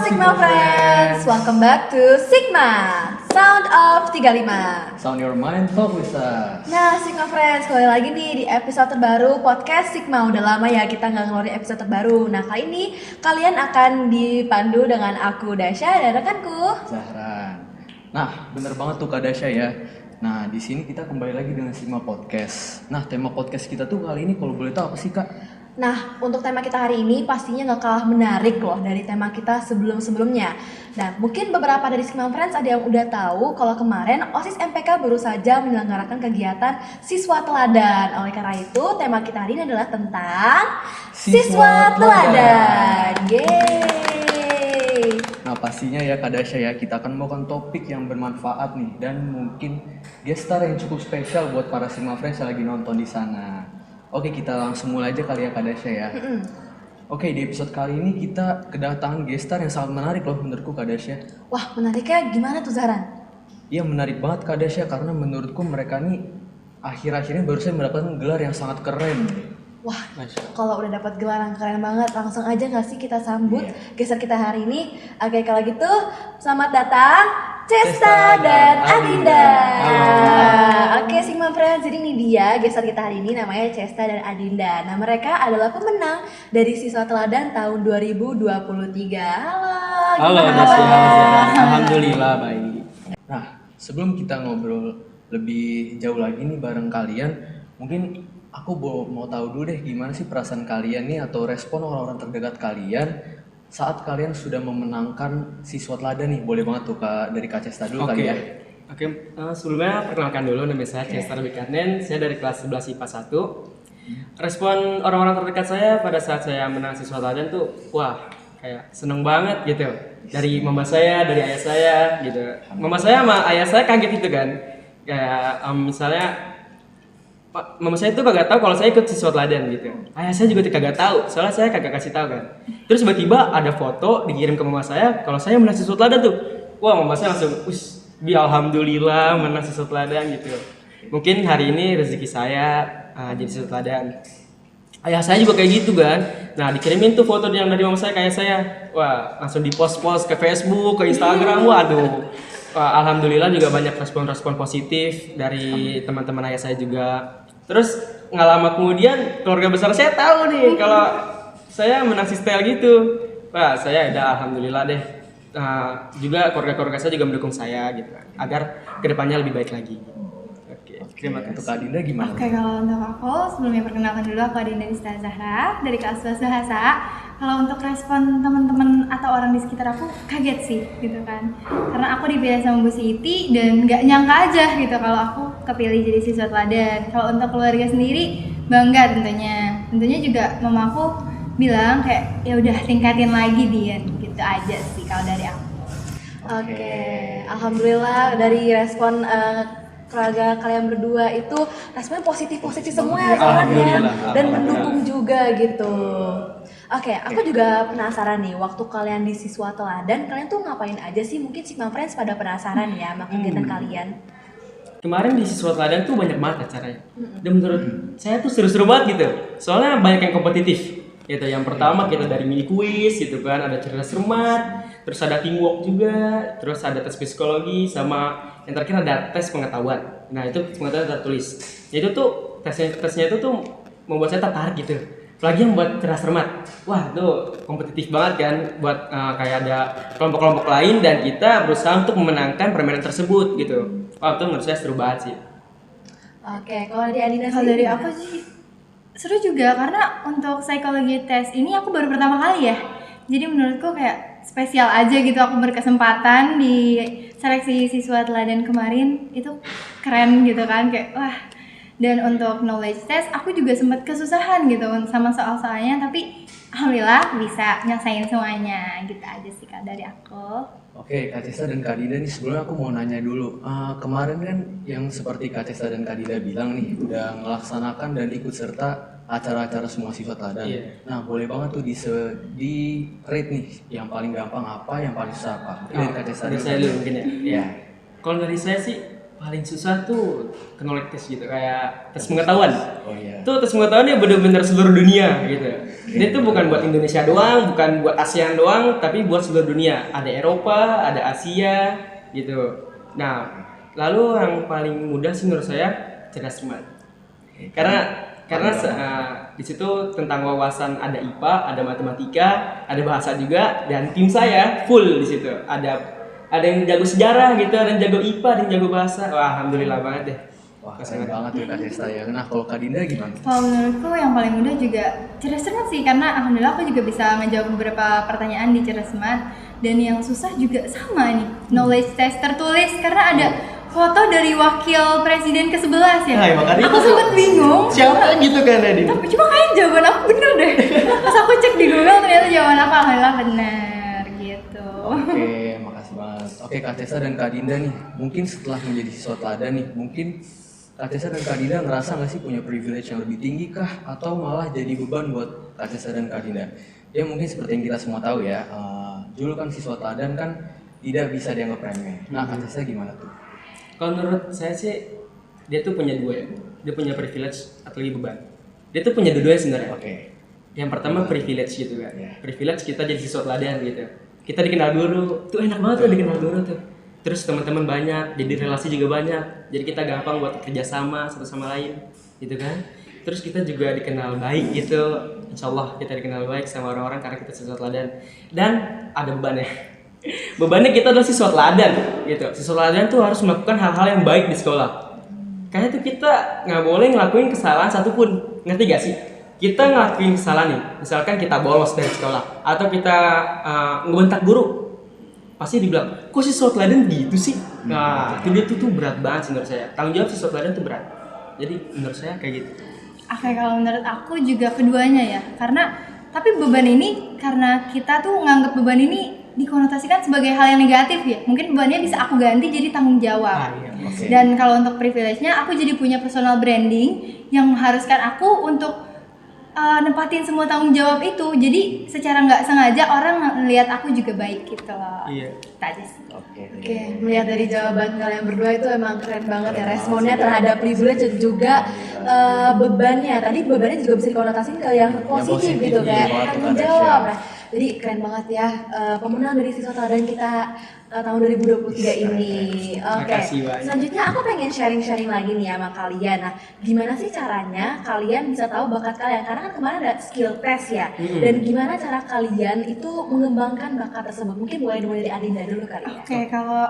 Sigma Friends, welcome back to Sigma Sound of 35. Sound your mind, talk with us. Nah Sigma Friends, kembali lagi nih di episode terbaru podcast Sigma. Udah lama ya kita nggak ngeluarin episode terbaru. Nah kali ini kalian akan dipandu dengan aku Dasya dan rekanku Zahran. Nah bener banget tuh Kak Dasya ya. Nah di sini kita kembali lagi dengan Sigma Podcast. Nah tema podcast kita tuh kali ini kalau boleh tahu apa sih Kak? Nah, untuk tema kita hari ini pastinya gak kalah menarik loh dari tema kita sebelum-sebelumnya. Nah, mungkin beberapa dari Sigma Friends ada yang udah tahu kalau kemarin OSIS MPK baru saja menyelenggarakan kegiatan Siswa Teladan. Oleh karena itu, tema kita hari ini adalah tentang Siswa Teladan. Yeay! Nah pastinya ya Kak Dasya ya, kita akan membawakan topik yang bermanfaat nih dan mungkin gestar yang cukup spesial buat para Sigma Friends yang lagi nonton di sana. Oke, kita langsung mulai aja kali ya Kak Dasya ya. Oke, di episode kali ini kita kedatangan gestar yang sangat menarik loh menurutku Kak Dasya. Wah, menariknya gimana tuh Zahran? Iya menarik banget Kak Dasya karena menurutku mereka nih akhir-akhir ini baru saja mendapatkan gelar yang sangat keren. Wah, kalau udah dapat gelar yang keren banget, langsung aja nggak sih kita sambut gestar kita hari ini? Oke, kalau gitu selamat datang Cesta dan Adinda. Oke, Sigma Friends, jadi ini dia gestar kita hari ini namanya Cesta dan Adinda. Nah, mereka adalah pemenang dari Siswa Teladan tahun 2023. Halo, gimana kabarnya? Alhamdulillah baik. Nah, sebelum kita ngobrol lebih jauh lagi nih bareng kalian, mungkin aku mau tahu dulu deh gimana sih perasaan kalian nih atau respon orang-orang terdekat kalian saat kalian sudah memenangkan Siswa Teladan nih. Boleh banget tuh dari Kak Cesta dulu kali ya. Oke, sebelumnya perkenalkan dulu nama saya Chester Bikanen, saya dari kelas 11 IPA 1. Respon orang-orang terdekat saya pada saat saya menang Siswa Teladan tuh, wah kayak seneng banget gitu. Dari mama saya, dari ayah saya gitu. Mama saya sama ayah saya kaget itu kan. Kayak misalnya mama saya tuh kagak tahu kalau saya ikut Siswa Teladan gitu. Ayah saya juga kagak tahu, soalnya saya kagak kasih tahu kan. Terus tiba-tiba ada foto dikirim ke mama saya kalau saya menang Siswa Teladan tuh. Wah, mama saya langsung, alhamdulillah menang Siswa Teladan gitu. Mungkin hari ini rezeki saya jadi Siswa Teladan. Ayah saya juga kayak gitu kan. Nah, dikirimin tuh foto yang dari mama saya ke ayah saya. Wah, langsung di-post ke Facebook, ke Instagram. Waduh. Wah, alhamdulillah juga banyak respon-respon positif dari teman-teman ayah saya juga. Terus nggak lama kemudian keluarga besar saya tahu nih kalau saya menang sistel gitu. Wah, saya udah alhamdulillah deh. Juga keluarga saya juga mendukung saya gitu agar kedepannya lebih baik lagi. Oke, terima kasih. Untuk Kak Dinda gimana? Oke, kalau untuk aku sebelumnya perkenalkan dulu aku Adinda Nista Zahra dari kelas 11 Bahasa. Kalau untuk respon teman-teman atau orang di sekitar aku kaget sih gitu kan. Karena aku dipilih sama Bu Siti dan nggak nyangka aja gitu kalau aku kepilih jadi Siswa Teladan. Kalau untuk keluarga sendiri bangga tentunya. Tentunya juga mama aku bilang kayak ya udah tingkatin lagi Dian gitu aja sih kalau dari aku. Oke, alhamdulillah dari respon keluarga kalian berdua itu responnya positif semua ya Zahran ya, dan mendukung juga gitu. Oke, aku juga penasaran nih waktu kalian di Siswa Teladan kalian tuh ngapain aja sih? Mungkin Sigma Friends pada penasaran ya sama kegiatan kalian. Kemarin di Siswa Teladan tuh banyak banget acaranya. Dan menurut saya tuh seru-seru banget gitu. Soalnya banyak yang kompetitif. Gitu. Yang pertama kita dari mini quiz gitu kan, ada cerita cermat, terus ada teamwork juga, terus ada tes psikologi sama yang terakhir ada tes pengetahuan. Nah, itu pengetahuan tertulis. Itu tuh tesnya itu tuh membuat saya tertarik gitu. Apalagi yang buat cerdas cermat. Wah, itu kompetitif banget kan buat kayak ada kelompok-kelompok lain dan kita berusaha untuk memenangkan permainan tersebut gitu. Wah, itu menurut saya seru banget sih. Oke, kalau dari Adinda Kalau dari aku sih seru juga karena untuk psikologi tes ini aku baru pertama kali ya. Jadi menurutku kayak spesial aja gitu aku berkesempatan di seleksi Siswa Teladan kemarin. Itu keren gitu kan kayak wah. Dan untuk knowledge test aku juga sempat kesusahan gitu sama soal-soalnya tapi alhamdulillah bisa nyelesain semuanya gitu aja sih Kak dari aku. Oke, Kak Cesta dan Kak Dinda nih sebelumnya aku mau nanya dulu. Kemarin kan yang seperti Kak Cesta dan Kak Dinda bilang nih udah melaksanakan dan ikut serta acara-acara semua Siswa Teladan. Iya. Nah, boleh banget tuh di rate nih yang paling gampang apa, yang paling susah apa. Mungkin dari Kak Cesta Dari dulu. saya dulu mungkin ya. Iya. Kalau dari saya sih paling susah tuh knowledge test gitu kayak tes pengetahuan. Oh iya. itu atas pengetahuan dia benar-benar seluruh dunia gitu. Dia itu bukan buat Indonesia doang, bukan buat ASEAN doang, tapi buat seluruh dunia. Ada Eropa, ada Asia gitu. Nah, lalu yang paling mudah sih menurut saya cerdas cermat. Karena di situ tentang wawasan ada IPA, ada matematika, ada bahasa juga, dan tim saya full di situ. Ada yang jago sejarah gitu, ada yang jago IPA, ada yang jago bahasa. Wah, alhamdulillah banget deh. Wah, keren banget ya Kak Cesta ya. Nah, kalau Kak Dinda gimana? Kalau menurutku yang paling mudah juga cerdas cermat sih, karena alhamdulillah aku juga bisa ngejawab beberapa pertanyaan di cerdas cermat. Dan yang susah juga sama nih, knowledge test tertulis, karena ada foto dari wakil presiden ke-11 ya. Nah, makanya Aku itu. sempat bingung. Siapa gitu kan Nadine? Tapi cuma kayaknya jawaban aku bener deh. Pas aku cek di Google ternyata jawaban aku alhamdulillah benar gitu. Oke, makasih banget. Oke, Kak Cesta dan Kak Dinda nih, mungkin setelah menjadi siswa teladan nih, mungkin Kak Cesta dan Kak Dinda ngerasa nggak sih punya privilege yang lebih tinggi kah? Atau malah jadi beban buat Kak Cesta dan Kak Dinda? Ya mungkin seperti yang kita semua tahu ya, dulu kan siswa teladan kan tidak bisa dianggap remeh. Nah, Kak Cesta gimana tuh? Kalau menurut saya sih dia tuh punya dua ya. Dia punya privilege atau lagi beban. Dia tuh punya dua-duanya sebenarnya. Oke. Yang pertama privilege gitu kan. Iya. Privilege kita jadi siswa teladan gitu. Kita dikenal guru, tuh enak banget tuh dikenal guru tuh. Terus teman-teman banyak, jadi relasi juga banyak. Jadi kita gampang buat kerjasama satu sama lain, gitu kan. Terus kita juga dikenal baik gitu. Insya Allah kita dikenal baik sama orang-orang karena kita siswa teladan. Dan ada bebannya. Bebannya kita adalah siswa teladan gitu. Siswa teladan tuh harus melakukan hal-hal yang baik di sekolah. Kayaknya tuh kita nggak boleh ngelakuin kesalahan satupun. Ngerti gak sih? Kita ngelakuin kesalahan nih, misalkan kita bolos dari sekolah atau kita ngebentak guru, pasti dibilang, kok siswa teladan gitu sih? Nah, itu tuh berat banget sih menurut saya. Tanggung jawab siswa teladan tuh berat. Jadi menurut saya kayak gitu. Oke, kalau menurut aku juga keduanya ya. Tapi beban ini karena kita tuh nganggap beban ini dikonotasikan sebagai hal yang negatif ya. Mungkin bebannya bisa aku ganti jadi tanggung jawab. Iya. Oke. Dan kalau untuk privilege-nya, aku jadi punya personal branding yang mengharuskan aku untuk nempatin semua tanggung jawab itu. Jadi secara nggak sengaja orang ngelihat aku juga baik gitu loh. Iya. Itu aja sih. Oke, melihat dari jawaban kalian berdua itu emang keren banget ya responnya terhadap privilege dan juga bebannya. Tadi bebannya juga bisa dikonotasikan ke yang positif gitu iya kayak banget, tanggung Kak jawab. Dasya. Nah, jadi keren banget ya pemenang dari siswa teladan kita tahun 2023 ini. Oke. Makasih banyak. Selanjutnya aku pengen sharing-sharing lagi nih sama kalian. Nah, gimana sih caranya kalian bisa tahu bakat kalian? Karena kan kemarin ada skill test ya. Dan gimana cara kalian itu mengembangkan bakat tersebut? Mungkin mulai dari Adinda dulu kali ya. Oke, kalau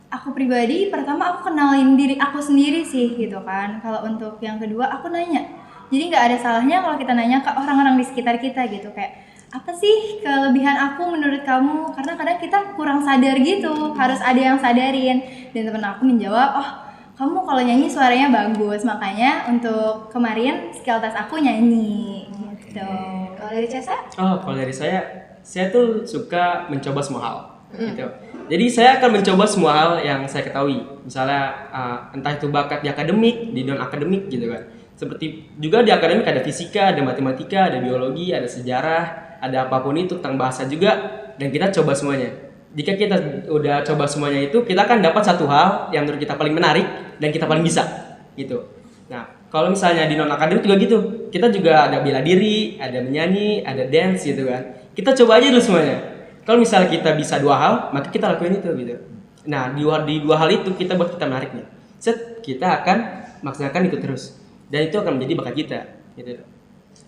aku pribadi pertama aku kenalin diri aku sendiri sih gitu kan. Kalau untuk yang kedua aku nanya. Jadi nggak ada salahnya kalau kita nanya ke orang-orang di sekitar kita gitu kayak apa sih kelebihan aku menurut kamu? Karena kadang kita kurang sadar gitu, harus ada yang sadarin. Dan temen aku menjawab, oh kamu kalau nyanyi suaranya bagus, makanya untuk kemarin skill test aku nyanyi gitu. Kalau dari Cesa? Oh, kalau dari saya tuh suka mencoba semua hal, gitu. Jadi saya akan mencoba semua hal yang saya ketahui. Misalnya entah itu bakat di akademik, di non akademik gitu kan. Seperti juga di akademik ada fisika, ada matematika, ada biologi, ada sejarah, ada apapun itu tentang bahasa juga, dan kita coba semuanya. Jika kita udah coba semuanya itu, kita akan dapat satu hal yang menurut kita paling menarik dan kita paling bisa, gitu. Nah, kalau misalnya di non akademik juga gitu, kita juga ada bela diri, ada menyanyi, ada dance gitu kan. Kita coba aja dulu semuanya. Kalau misalnya kita bisa dua hal, maka kita lakuin itu gitu. Nah, di dua hal itu kita buat kita menarik nih. Kita akan melaksanakan itu terus, dan itu akan menjadi bakat kita, gitu.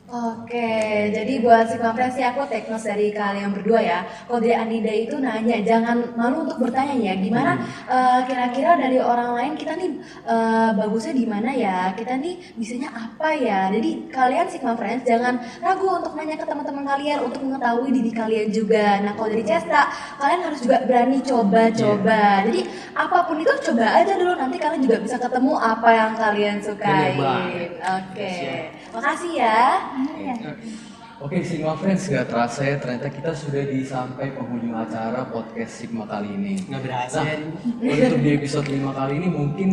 Oke, jadi buat Sigma Friends nih aku take notes dari kalian berdua ya. Kalau dari Andida itu nanya, jangan malu untuk bertanya ya, gimana kira-kira dari orang lain kita nih bagusnya di mana ya, kita nih bisanya apa ya. Jadi kalian Sigma Friends jangan ragu untuk nanya ke teman-teman kalian untuk mengetahui diri kalian juga. Nah kalau dari Cesta, kalian harus juga berani coba-coba. Jadi apapun itu coba aja dulu, nanti kalian juga bisa ketemu apa yang kalian sukai. Oke, makasih ya. Oke, Sigma Friends, gak terasa ya ternyata kita sudah di sampai penghujung acara podcast Sigma kali ini. Nggak berhasil. Nah, untuk di episode 5 kali ini mungkin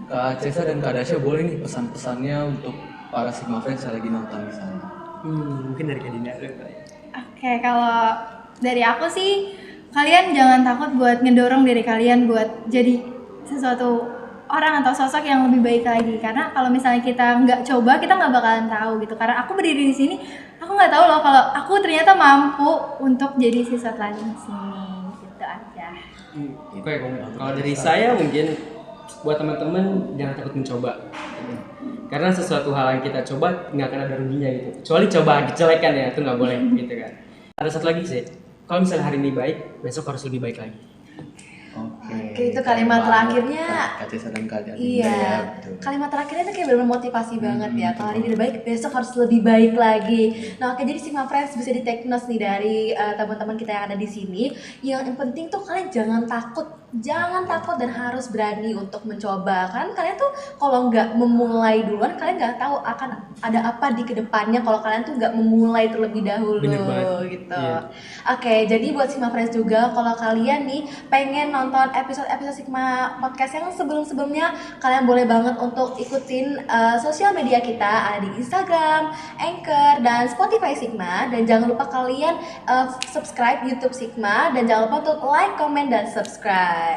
Kak Cesa dan Kak Dasya boleh nih pesan-pesannya untuk para Sigma Friends yang lagi nonton di sana. Mungkin dari Kak Dinda dulu. Oke, kalau dari aku sih kalian jangan takut buat ngedorong diri kalian buat jadi sesuatu orang atau sosok yang lebih baik lagi. Karena kalau misalnya kita nggak coba, kita nggak bakalan tahu gitu. Karena aku berdiri di sini, aku nggak tahu loh kalau aku ternyata mampu untuk jadi siswa teladan di sini. Gitu aja. Oke, kalau dari saya mungkin buat teman-teman jangan takut mencoba. Karena sesuatu hal yang kita coba nggak akan ada ruginya gitu. Kecuali coba kejelekan ya, itu nggak boleh gitu kan. Ada satu lagi sih, kalau misalnya hari ini baik, besok harus lebih baik lagi. Oke, itu kalimat terakhirnya. Kak Cesa dan Kak Dinda, Iya, betul. kalimat terakhirnya itu kayak benar motivasi banget ya. Kalau hari ini udah baik, besok harus lebih baik lagi. Nah, oke, jadi Sigma Friends bisa di take notes nih dari teman-teman kita yang ada di sini. Yang penting tuh kalian jangan takut dan harus berani untuk mencoba. Kan kalian tuh kalau nggak memulai duluan, kalian nggak tahu akan ada apa di kedepannya kalau kalian tuh nggak memulai terlebih dahulu. Bener banget. Gitu. Iya. Oke, jadi buat Sigma Friends juga, kalau kalian nih pengen nonton episode-episode Sigma Podcast yang sebelum-sebelumnya, kalian boleh banget untuk ikutin sosial media kita, ada di Instagram, Anchor, dan Spotify Sigma. Dan jangan lupa kalian subscribe YouTube Sigma, dan jangan lupa untuk like, comment, dan subscribe.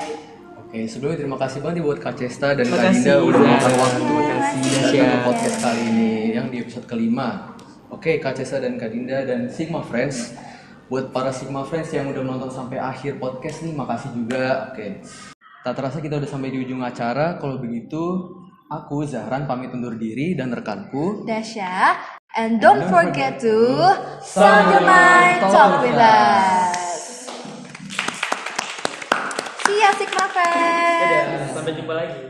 Oke, sebelumnya terima kasih banget nih buat Kak Cesta dan Terima Kak Dinda kasih. udah meluangkan waktu Terima kasih, datang Dasya. ke podcast kali ini yang di episode kelima. Oke, Kak Cesta dan Kak Dinda dan Sigma Friends, buat para Sigma Friends yang udah menonton sampai akhir podcast nih, makasih juga. Oke, tak terasa kita udah sampai di ujung acara. Kalau begitu, aku Zahran pamit undur diri dan rekanku Dasya, and don't forget to sound your mind, talk with us. See ya Sigma Friends. Dadah, sampai jumpa lagi.